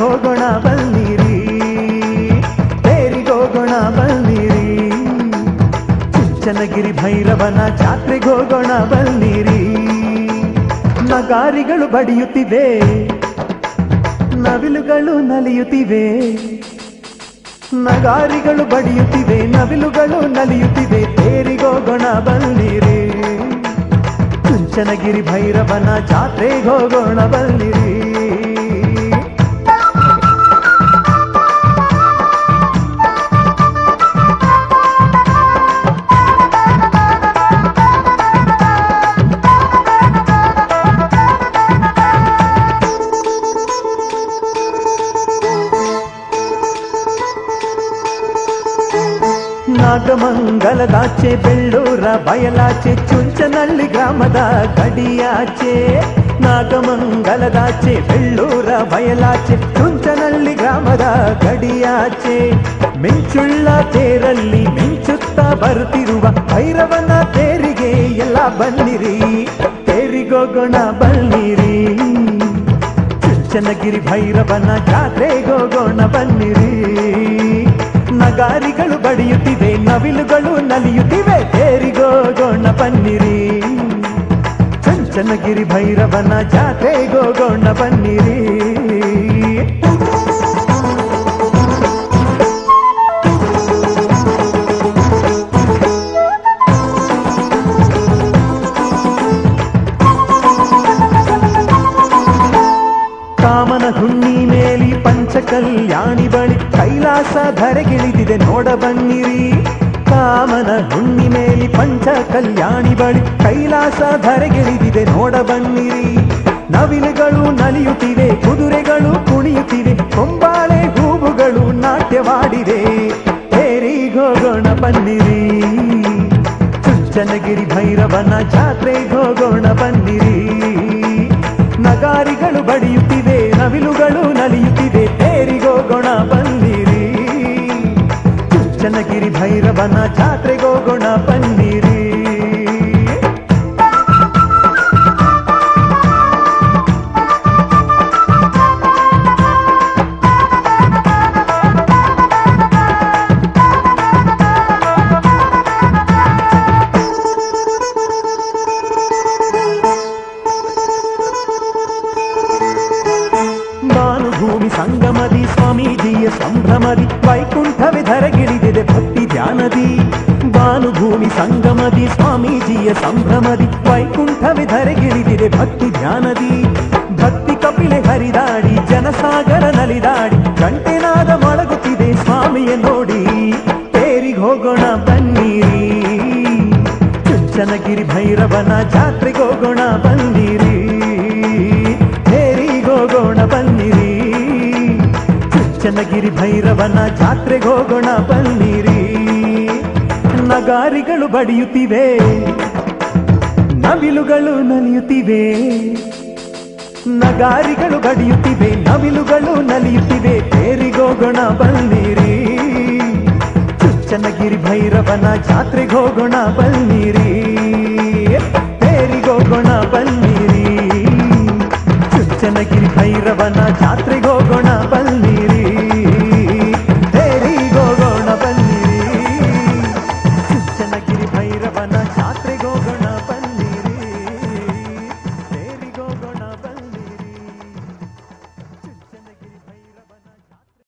ಹೋಗೋಣ ಬನ್ನಿರಿ, ತೇರಿಗೋಗೋಣ ಬನ್ನಿರಿ, ಚುಂಚನಗಿರಿ ಭೈರವನ ಜಾತ್ರೆಗೆ ಹೋಗೋಣ ಬನ್ನಿರಿ. ನಗಾರಿಗಳು ಬಡಿಯುತ್ತಿವೆ, ನವಿಲುಗಳು ನಲಿಯುತ್ತಿವೆ, ನಗಾರಿಗಳು ಬಡಿಯುತ್ತಿವೆ, ನವಿಲುಗಳು ನಲಿಯುತ್ತಿವೆ, ತೇರಿಗೋಗೋಣ ಬನ್ನಿರಿ, ಚುಂಚನಗಿರಿ ಭೈರವನ ಜಾತ್ರೆಗೆ ಹೋಗೋಣ ಬನ್ನಿರಿ. ನಾಗಮಂಗಲದಾಚೆ ಬೆಳ್ಳೂರ ಬಯಲಾಚೆ ಚುಂಚನಹಳ್ಳಿ ಗ್ರಾಮದ ಗಡಿಯಾಚೆ, ನಾಗಮಂಗಲದಾಚೆ ಬೆಳ್ಳೂರ ಬಯಲಾಚೆ ಚುಂಚನಹಳ್ಳಿ ಗ್ರಾಮದ ಗಡಿಯಾಚೆ, ಮಿಂಚುಳ್ಳ ತೇರಲ್ಲಿ ಮಿಂಚುತ್ತಾ ಬರುತ್ತಿರುವ ಭೈರವನ ತೇರಿಗೆ ಎಲ್ಲ ಬನ್ನಿರಿ, ತೇರಿಗೋಗೋಣ ಬನ್ನಿರಿ, ಚುಂಚನಗಿರಿ ಭೈರವನ ಜಾತ್ರೆಗೋಗೋಣ ಬನ್ನಿರಿ. ನಗಾರಿಗಳು ಬಡಿಯುತ್ತಿವೆ, ನವಿಲುಗಳು ನಲಿಯುತ್ತಿವೆ, ತೇರಿಗೋಗೋಣ ಬನ್ನಿರಿ, ಚುಂಚನಗಿರಿ ಭೈರವನ ಜಾತ್ರೆಗೋಗೋಣ ಬನ್ನಿರಿ. ಕಾಮನ ಹುಣ್ಣಿ ಮೇಲಿ ಪಂಚಕಲ್ಯಾಣಿ ಬಳಿ ಕೈಲಾಸ ಧರೆಗಿಳಿದಿದೆ ನೋಡ ಬನ್ನಿರಿ, ಕಾಮನ ಹುಣ್ಣಿ ಮೇಲಿ ಪಂಚ ಕಲ್ಯಾಣಿ ಬಳಿ ಕೈಲಾಸ ಧರೆಗಿಳಿದಿದೆ ನೋಡ ಬನ್ನಿರಿ. ನವಿಲುಗಳು ನಲಿಯುತ್ತಿವೆ, ಕುದುರೆಗಳು ಕುಣಿಯುತ್ತಿವೆ, ಕೊಂಬಾಳೆ ಹೂವುಗಳು ನಾಟ್ಯವಾಡಿವೆ, ತೇರಿಗೋಗೋಣ ಬನ್ನಿರಿ, ಚುಂಚನಗಿರಿ ಭೈರವನ ಜಾತ್ರೆಗೆ ಹೋಗೋಣ ಬನ್ನಿರಿ. ನಗಾರಿಗಳು ಬಡಿಯುತ್ತಿವೆ, ನವಿಲುಗಳು ನಲಿಯುತ್ತಿವೆ, ತೇರಿಗೋಗೋಣ ಬನ್ನಿರಿ, ಚುಂಚನಗಿರಿ ಭೈರವನ ಜಾತ್ರೆಗೋಗೋಣ ಬನ್ನಿರಿ. ಭಾನುಭೂಮಿ ಸಂಗಮದಿ ಸ್ವಾಮೀಜಿಯ ಸಂಭ್ರಮದಿ ವೈಕುಂಠವೇ ಧರೆಗಿಳಿದಿದೆ ಭಕ್ತಿ ಧ್ಯಾನದಿ, ಭಾನುಭೂಮಿ ಸಂಗಮದಿ ಸ್ವಾಮೀಜಿಯ ಸಂಭ್ರಮದಿ ವೈಕುಂಠವೇ ಧರೆಗಿಳಿದಿದೆ ಭಕ್ತಿ ಧ್ಯಾನದಿ. ಭಕ್ತಿ ಕಪಿಲೆ ಹರಿದಾಡಿ ಜನಸಾಗರ ನಲಿದಾಡಿ ಗಂಟೆನಾದ ಮೊಳಗುತ್ತಿದೆ ಸ್ವಾಮಿಯ ನೋಡಿ, ತೇರಿಗೆ ಹೋಗೋಣ ಬನ್ನಿರಿ, ಚುಂಚನಗಿರಿ ಭೈರವನ ಜಾತ್ರೆಗೆ ಹೋಗೋಣ ಬನ್ನಿರಿ, ತೇರಿಗೋಗೋಣ ಬನ್ನಿರಿ, ಚುಂಚನಗಿರಿ ಭೈರವನ ಜಾತ್ರೆಗೆ ಹೋಗೋಣ ಬನ್ನಿರಿ. ನಗಾರಿಗಳು ಬಡಿಯುತ್ತಿವೆ, ನವಿಲುಗಳು ನಲಿಯುತ್ತಿವೆ, ನಗಾರಿಗಳು ಬಡಿಯುತ್ತಿವೆ, ನವಿಲುಗಳು ನಲಿಯುತ್ತಿವೆ, ತೇರಿಗೋಗೋಣ ಬನ್ನಿರಿ, ಚುಂಚನಗಿರಿ ಭೈರವನ ಜಾತ್ರೆಗೆ ಹೋಗೋಣ ಬನ್ನಿರಿ, ತೇರಿಗೋಗೋಣ ಬನ್ನಿರಿ, ಚುಂಚನಗಿರಿ ಭೈರವನ ಜಾತ್ರೆ